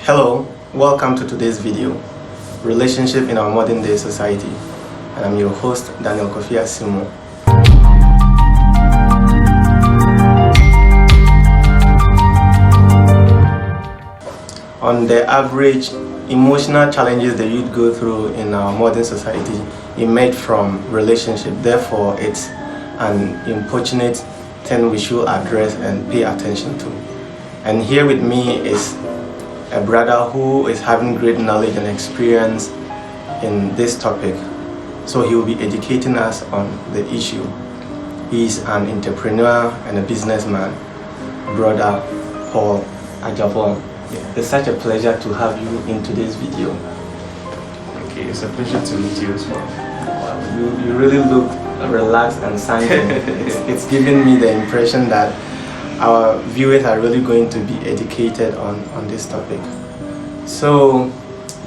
Hello, welcome to today's video, Relationship in Our Modern Day Society, and I'm your host, Daniel Kofi Asimo. On the average, emotional challenges the youth go through in our modern society emerge from relationship. Therefore, it's an importunate thing we should address and pay attention to. And here with me is a brother who is having great knowledge and experience in this topic. So he will be educating us on the issue. He's an entrepreneur and a businessman, brother Paul Agyapong. It's such a pleasure to have you in today's video. Okay, it's a pleasure to meet you as well. Wow, you really look relaxed and sanguine. It's giving me the impression that our viewers are really going to be educated on this topic. So,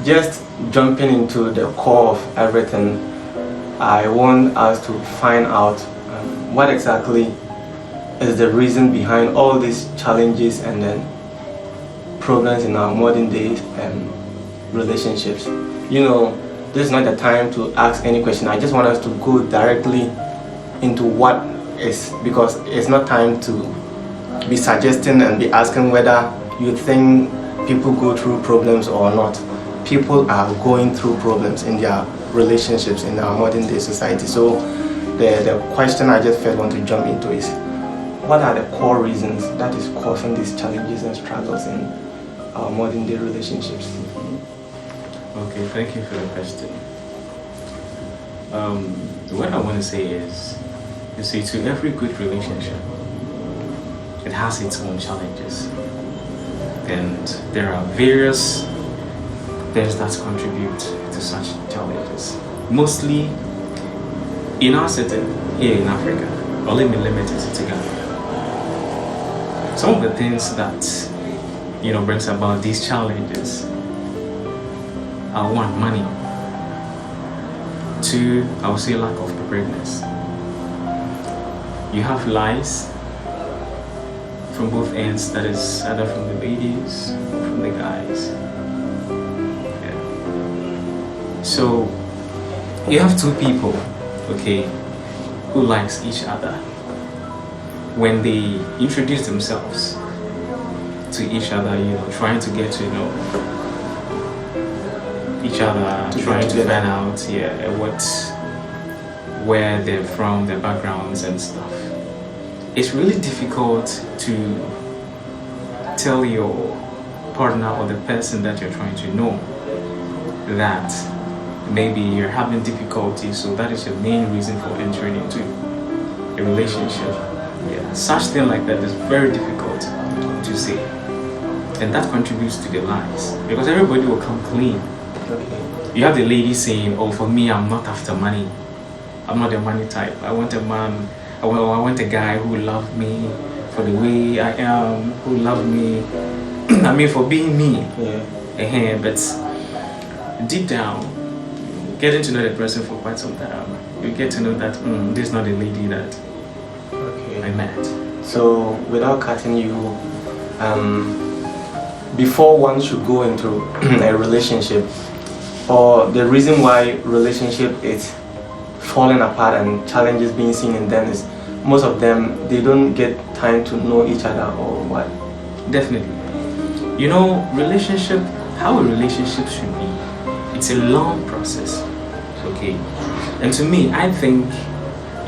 just jumping into the core of everything, I want us to find out what exactly is the reason behind all these challenges and then problems in our modern day relationships. You know, this is not the time to ask any question. I just want us to go directly into what is, because it's not time to be suggesting and be asking whether you think people go through problems or not. People are going through problems in their relationships in our modern day society. So the question I just first want to jump into is, what are the core reasons that is causing these challenges and struggles in our modern day relationships? Okay, thank you for the question. What I want to say is, you see, to every good relationship, it has its own challenges. And there are various things that contribute to such challenges. Mostly in our setting here in Africa, or let me limit it to Ghana. Some of the things that brings about these challenges are: one, money; two, I would say lack of preparedness. You have lies from both ends, that is either from the ladies or from the guys. Yeah. So you have two people, okay, who likes each other. When they introduce themselves to each other, trying to get to know each other, trying to find out where they're from, their backgrounds and stuff. It's really difficult to tell your partner or the person that you're trying to know that maybe you're having difficulty, so that is your main reason for entering into a relationship. Yeah, such thing like that is very difficult to say, and that contributes to the lies, because everybody will come clean. You have the lady saying, "Oh, for me, I'm not after money. I'm not a money type. I want a man. I want a guy who loves me for the way I am, who loves me, I mean, for being me." Yeah. But deep down, getting to know the person for quite some time, you get to know that this is not a lady that I met. So, without cutting you, before one should go into a relationship, or the reason why relationship is falling apart and challenges being seen in them is, most of them, they don't get time to know each other, or what? Definitely. How a relationship should be, it's a long process, okay? And to me, I think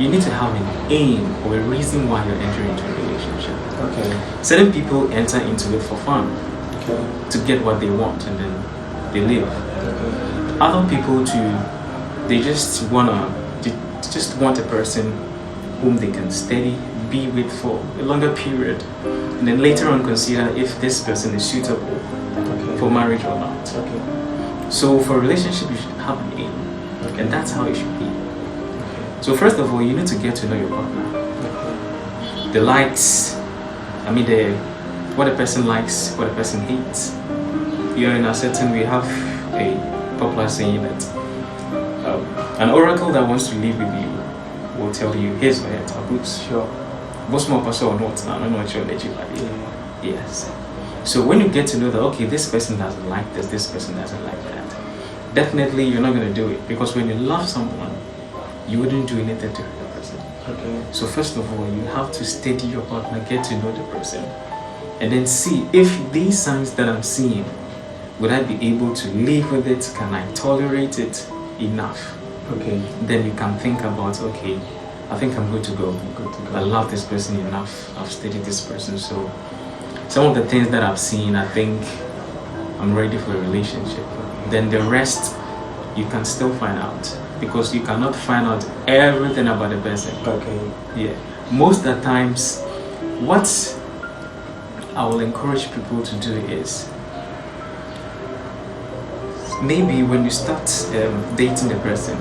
you need to have an aim or a reason why you're entering into a relationship. Okay. Certain people enter into it for fun, okay, to get what they want, and then they live. Okay. Other people they just want a person whom they can be with for a longer period, and then later on consider if this person is suitable for marriage or not. Okay. So for a relationship, you should have an aim, and that's how it should be. Okay. So first of all, you need to get to know your partner. Okay. The likes, what a person likes, what a person hates. In a certain, we have a popular saying that an oracle that wants to live with you will tell you his or her taboos. Sure. Most more person or not, I'm not sure that you are. Yes. So when you get to know that, okay, this person doesn't like this person doesn't like that, definitely you're not going to do it. Because when you love someone, you wouldn't do anything to hurt the person. Okay. So first of all, you have to steady your partner, get to know the person, and then see if these signs that I'm seeing, would I be able to live with it? Can I tolerate it enough? Okay. Then you can think about, okay, I think I'm good to go. I love this person enough. I've studied this person. So some of the things that I've seen, I think I'm ready for a relationship. Then the rest, you can still find out. Because you cannot find out everything about the person. Okay. Yeah. Most of the times, what I will encourage people to do is, maybe when you start dating the person,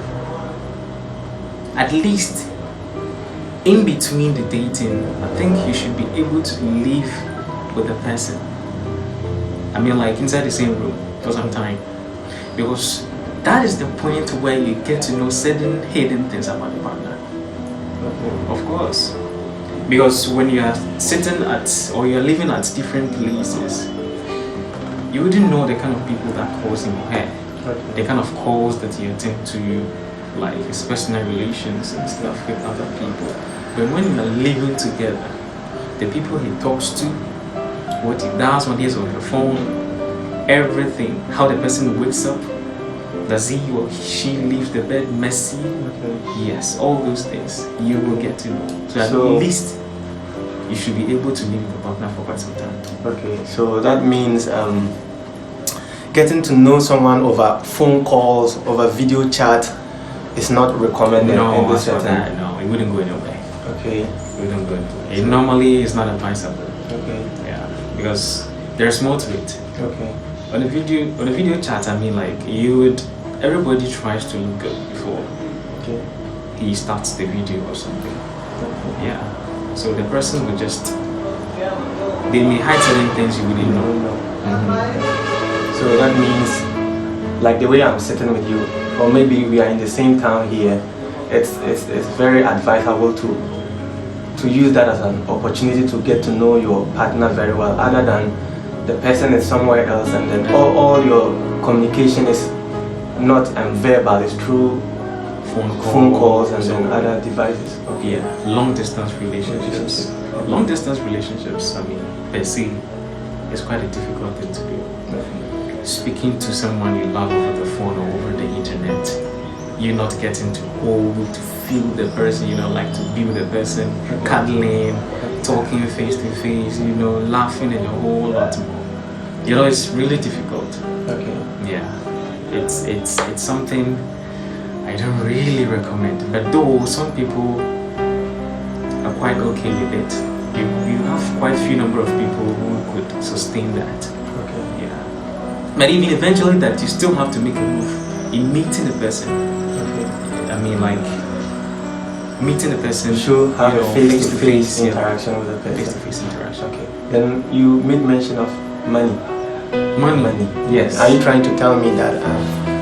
at least in between the dating, I think you should be able to live with the person. I mean, like inside the same room for some time, because that is the point where you get to know certain hidden things about the partner. Of course, because when you are sitting at, or you're living at different places, you wouldn't know the kind of people that calls in your head, the kind of calls that you attend to, like his personal relations and stuff with other people. But when you are living together, the people he talks to, what he does when he's on the phone, everything, how the person wakes up, does he or she leave the bed messy? Yes, all those things you will get to know. So at least you should be able to live with a partner for quite some time. Okay, so that means getting to know someone over phone calls, over video chat is not recommended in this setting. No, it wouldn't go anywhere. Okay. It wouldn't go anywhere. It normally is not advisable. Okay. Yeah, because there's more to it. Okay. On a video chat, I mean, like everybody tries to look good before he starts the video or something. Yeah. So the person will just, they may hide certain things you wouldn't know. So that means, like the way I'm sitting with you, or maybe we are in the same town here, it's very advisable to use that as an opportunity to get to know your partner very well, other than the person is somewhere else and then all your communication is not verbal, it's through phone calls and then other devices. Okay. Yeah, long distance relationships. Long distance relationships, I mean, per se, is quite a difficult thing to do. Speaking to someone you love over the phone or over the internet, you're not getting to hold, to feel the person, like to be with the person, cuddling, talking face to face, laughing and a whole lot more. It's really difficult. Okay. Yeah, it's something I don't really recommend. But though some people are quite okay with it, you have quite a few number of people who could sustain that. Okay. Yeah. But even eventually that you still have to make a move in meeting the person. Okay. I mean, like meeting the person, should have a face-to-face interaction with the person. Face-to-face interaction. Okay. Then you made mention of money. Money. Yes. Are you trying to tell me that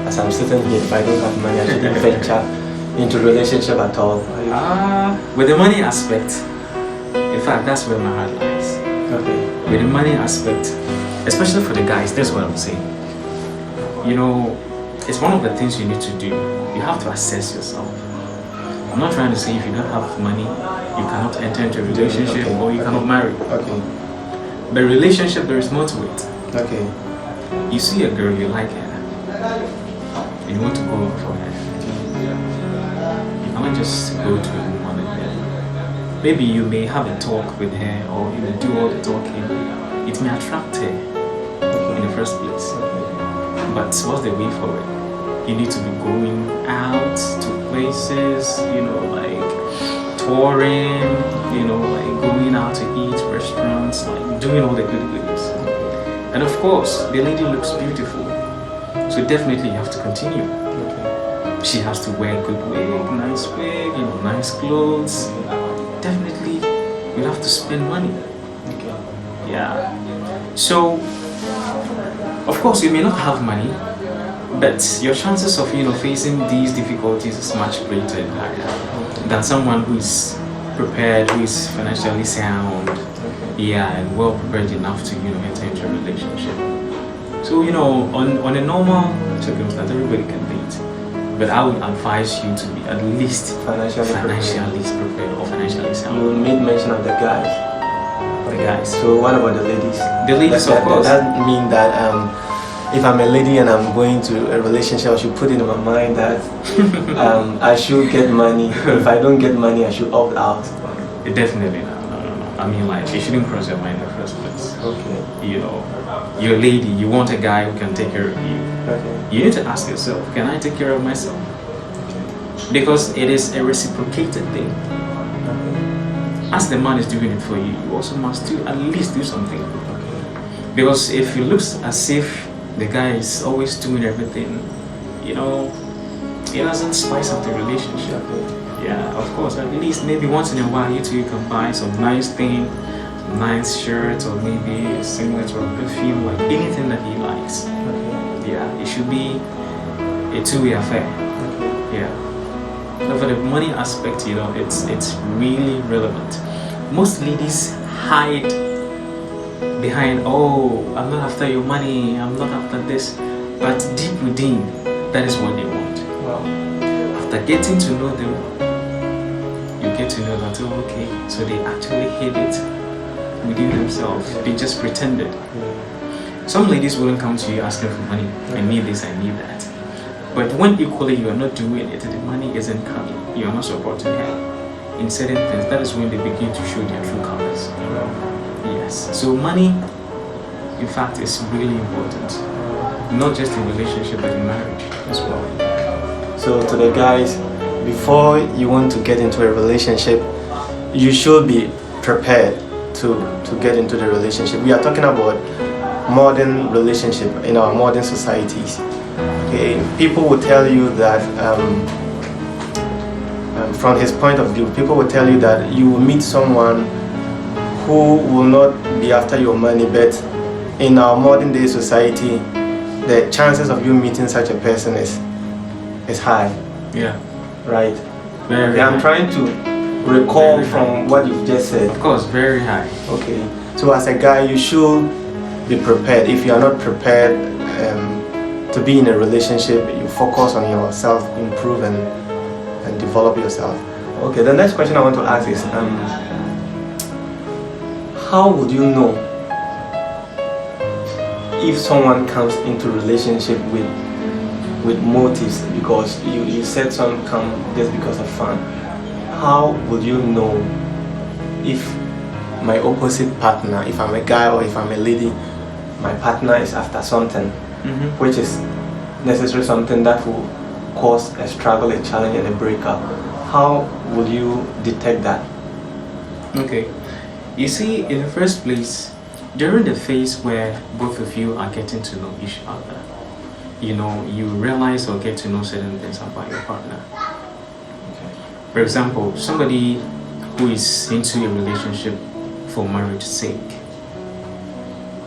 as I'm sitting here, if I don't have money, I shouldn't venture into relationship at all? With the money aspect, in fact, that's where my heart lies. Okay. With the money aspect, especially for the guys, that's what I'm saying. It's one of the things you need to do. You have to assess yourself. I'm not trying to say if you don't have money, you cannot enter into a relationship or you cannot marry. Okay. But relationship, there is more to it. Okay. You see a girl, you like her, and you want to go for her. You cannot just go to a woman and then maybe you may have a talk with her or you may do all the talking. It may attract her in the first place. But what's the way forward? You need to be going out to places, like touring, like going out to eat, restaurants, like doing all the goodies. And of course, the lady looks beautiful. So definitely you have to continue. Okay. She has to wear good wig, nice, nice clothes. Definitely you have to spend money. Okay. Yeah. So, of course, you may not have money, but your chances of facing these difficulties is much greater and higher than someone who is prepared, who is financially sound, and well prepared enough to enter enter into a relationship. So, you know, on a normal circumstance, everybody can date. But I would advise you to be at least financially prepared or financially sound. You made mention of the guys. The guys. So what about the ladies? The ladies, of course. Does that mean that if I'm a lady and I'm going to a relationship, I should put it in my mind that I should get money. If I don't get money, I should opt out? Definitely not. No. I mean, like, it shouldn't cross your mind in the first place. Okay. You know, you're a lady, you want a guy who can take care of you. Okay. You need to ask yourself, can I take care of myself? Okay. Because it is a reciprocated thing. Okay. As the man is doing it for you, you also must at least do something. Okay. Because if it looks as if the guy is always doing everything, you know, it doesn't spice up the relationship. Okay. Yeah, of course, at least maybe once in a while you two can buy some nice thing, some nice shirt, or maybe a singlet or a perfume, like anything that he likes. Okay. Yeah, it should be a two-way affair. Okay. Yeah. So for the money aspect, you know, it's really relevant. Most ladies hide behind, oh, I'm not after your money, I'm not after this, but deep within, that is what they want. Wow. After getting to know them, you get to know that, oh, okay, so they actually hid it within themselves. They just pretended. Yeah. Some ladies wouldn't come to you asking for money. I need this, I need that. But when equally you are not doing it, the money isn't coming, you are not supporting her in certain things, that is when they begin to show their true colors. Yes. So money, in fact, is really important. Not just in relationship, but in marriage as well. So to the guys, before you want to get into a relationship, you should be prepared to get into the relationship. We are talking about modern relationship in our modern societies. Okay, people will tell you that from his point of view, people will tell you that you will meet someone who will not be after your money, but in our modern day society, the chances of you meeting such a person is high. Yeah. Right. Very Okay, I'm high. trying to recall Very from high. what you've just said. Of course, very high. Okay. So as a guy, you should be prepared. If you are not prepared to be in a relationship, you focus on yourself, improve and develop yourself. Okay. The next question I want to ask is, how would you know if someone comes into relationship with motives? Because you said some come just because of fun. How would you know if my opposite partner, if I'm a guy or if I'm a lady, my partner is after something, which is necessarily something that will cause a struggle, a challenge, and a breakup? How will you detect that? Okay. You see, in the first place, during the phase where both of you are getting to know each other, you know, you realize or get to know certain things about your partner. Okay. For example, somebody who is into a relationship for marriage's sake,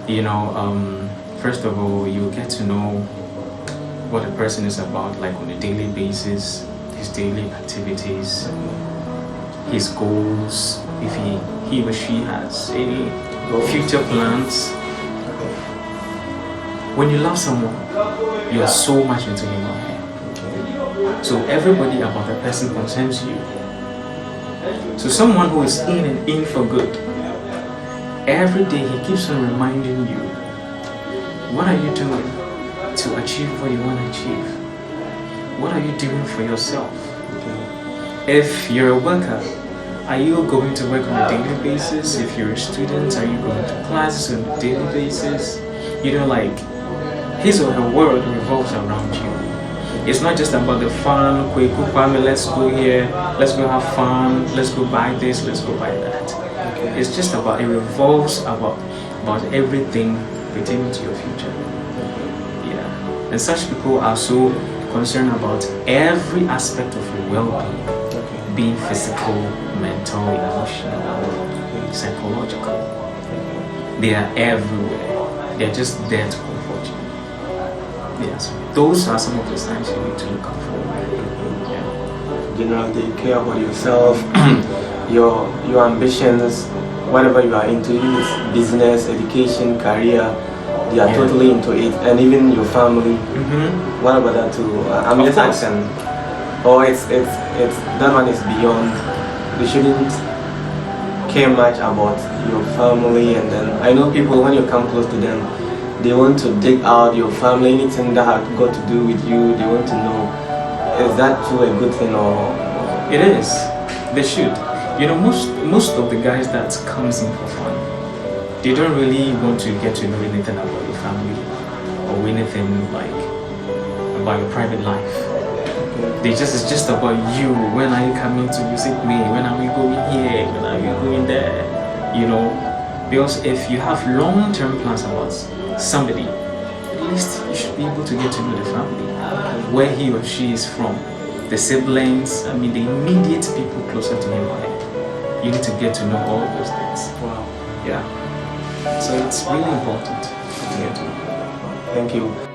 you know, first of all, you get to know what a person is about, like on a daily basis, his daily activities, his goals, if he or she has any future plans. When you love someone, you are so much into him or her. So everybody about the person concerns you. So someone who is in and in for good, every day he keeps on reminding you, what are you doing to achieve what you want to achieve? What are you doing for yourself? If you're a worker, are you going to work on a daily basis? If you're a student, are you going to classes on a daily basis? You know, like, his or her world revolves around you. It's not just about the fun, let's go here, let's go have fun, let's go buy this, let's go buy that. It's just about, it revolves about everything pertaining to your future. Yeah. And such people are so concerned about every aspect of your well-being, being physical, mental, emotional, psychological. They are everywhere. They're just there to comfort you. Yes, those are some of the signs you need to look out for. Generally, you care about yourself, your ambitions, whatever you are into, if it's business, education, career, they are totally into it, and even your family. What about that too? I'm just asking. Or it's that one is beyond. They shouldn't care much about your family, and then I know people, when you come close to them, they want to dig out your family, anything that has got to do with you. They want to know. Is that too a good thing, or? It is. They should. You know, most of the guys that comes in for fun, they don't really want to get to know anything about your family or anything like about your private life. It's just about you. When are you coming to visit me? When are we going here? When are you going there? You know, because if you have long-term plans about somebody, at least you should be able to get to know the family, where he or she is from, the siblings, I mean the immediate people closer to him or her. You need to get to know all those things. Wow. Yeah. So it's really important to get to know. Thank you.